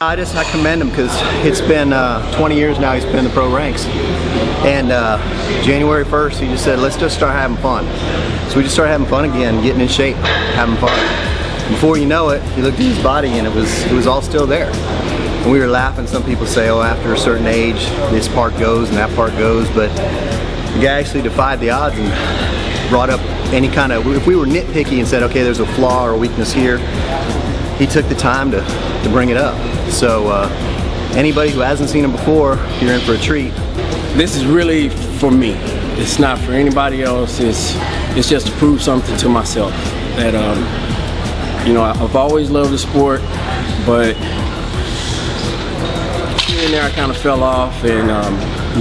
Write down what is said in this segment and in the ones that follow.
I commend him because it's been 20 years now he's been in the pro ranks, and January 1st he just said, let's just start having fun. So we just started having fun again, getting in shape, having fun. Before you know it, you looked at his body and it was all still there. And we were laughing. Some people say, oh, after a certain age this part goes and that part goes, but the guy actually defied the odds and brought up any kind of, if we were nitpicky and said, okay, there's a flaw or a weakness here, he took the time to bring it up. So anybody who hasn't seen him before, you're in for a treat. This is really for me. It's not for anybody else. It's just to prove something to myself that you know, I've always loved the sport, but here and there I kind of fell off, and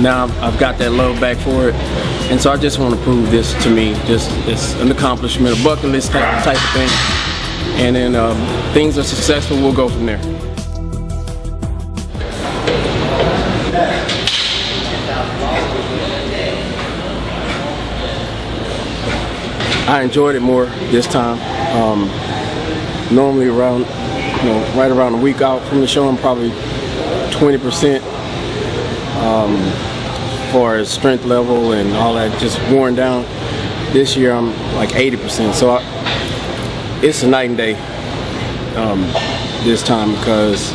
now I've got that love back for it. And so I just want to prove this to me. Just it's an accomplishment, a bucket list type of thing. And then things are successful, we'll go from there. I enjoyed it more this time. Normally around, you know, right around a week out from the show, I'm probably 20% as far as strength level and all that, just worn down. This year I'm like 80%. So it's a night and day this time, because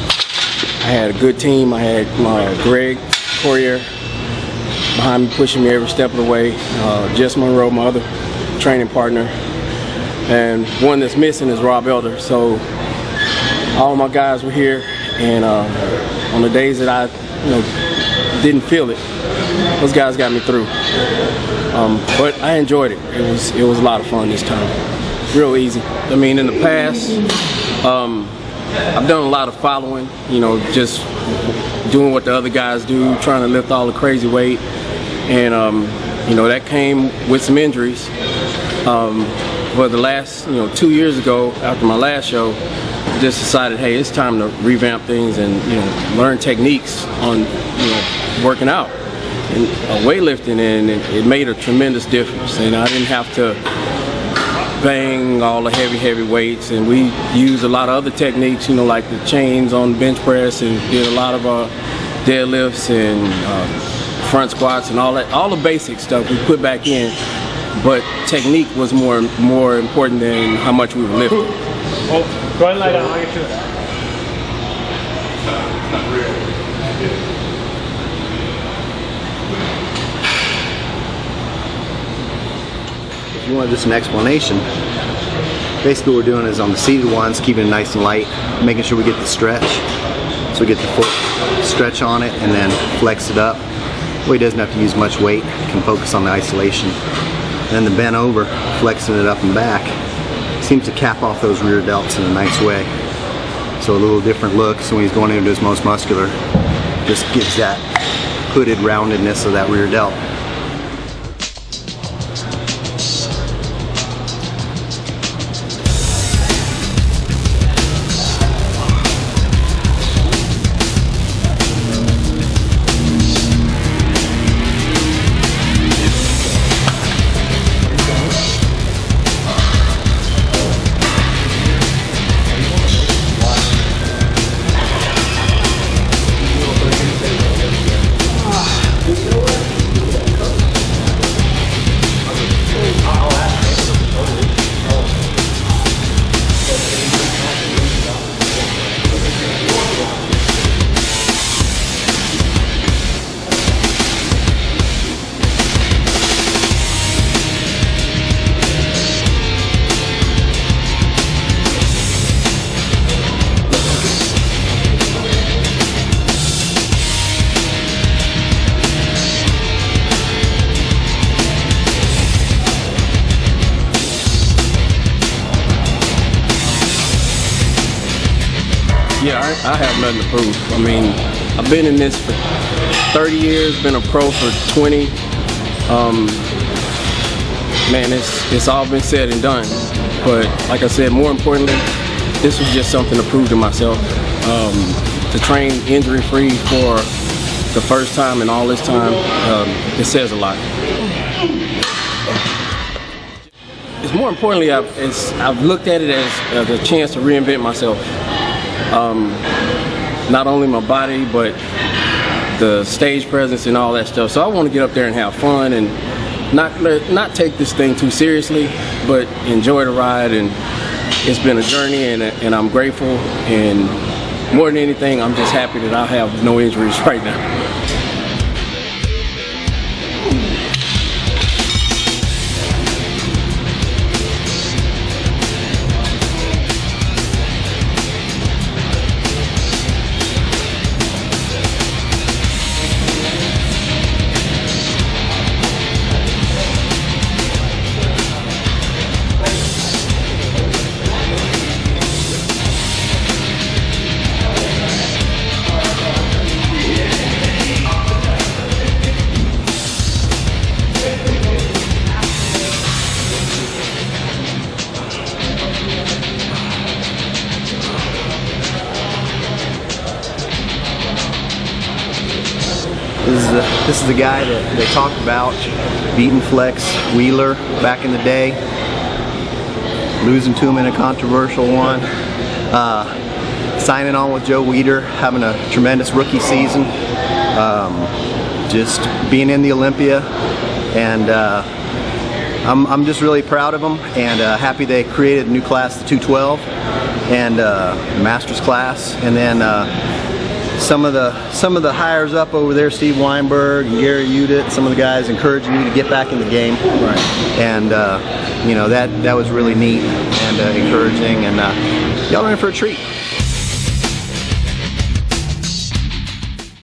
I had a good team. I had my Greg Corrier behind me, pushing me every step of the way. Jess Monroe, my other training partner, and one that's missing is Rob Elder. So all my guys were here, and on the days that I didn't feel it, those guys got me through. But I enjoyed it. It was a lot of fun this time. Real easy. I mean, in the past, I've done a lot of following, you know, just doing what the other guys do, trying to lift all the crazy weight, and you know, that came with some injuries. But the last, 2 years ago, after my last show, I just decided, hey, it's time to revamp things and learn techniques on working out and weightlifting, and it made a tremendous difference. And I didn't have to bang all the heavy weights, and we used a lot of other techniques, like the chains on bench press, and did a lot of deadlifts and front squats and all that, all the basic stuff we put back in. But technique was more important than how much we were lifting. Oh, go ahead and lie down. I'll get you that. If you want just an explanation, basically what we're doing is on the seated ones, keeping it nice and light, making sure we get the stretch. So we get the full stretch on it and then flex it up. Well, he doesn't have to use much weight, can focus on the isolation. And then the bent over, flexing it up and back, seems to cap off those rear delts in a nice way. So a little different look, so when he's going into his most muscular, just gives that hooded roundedness of that rear delt. Yeah, I have nothing to prove. I mean, I've been in this for 30 years, been a pro for 20. Man, it's all been said and done. But like I said, more importantly, this was just something to prove to myself. To train injury-free for the first time in all this time, it says a lot. It's more importantly, I've looked at it as a chance to reinvent myself. not only my body, but the stage presence and all that stuff. So I want to get up there and have fun and not take this thing too seriously, but enjoy the ride. And it's been a journey, and I'm grateful. And more than anything, I'm just happy that I have no injuries right now. This is the guy that they talked about beating Flex Wheeler back in the day, losing to him in a controversial one, signing on with Joe Weider, having a tremendous rookie season, just being in the Olympia, and I'm just really proud of them, and happy they created a new class, the 212, and Masters class, and then some of the hires up over there, Steve Weinberg and Gary Udit, some of the guys encouraging me to get back in the game. Right. And you know, that was really neat and encouraging, and y'all are in for a treat.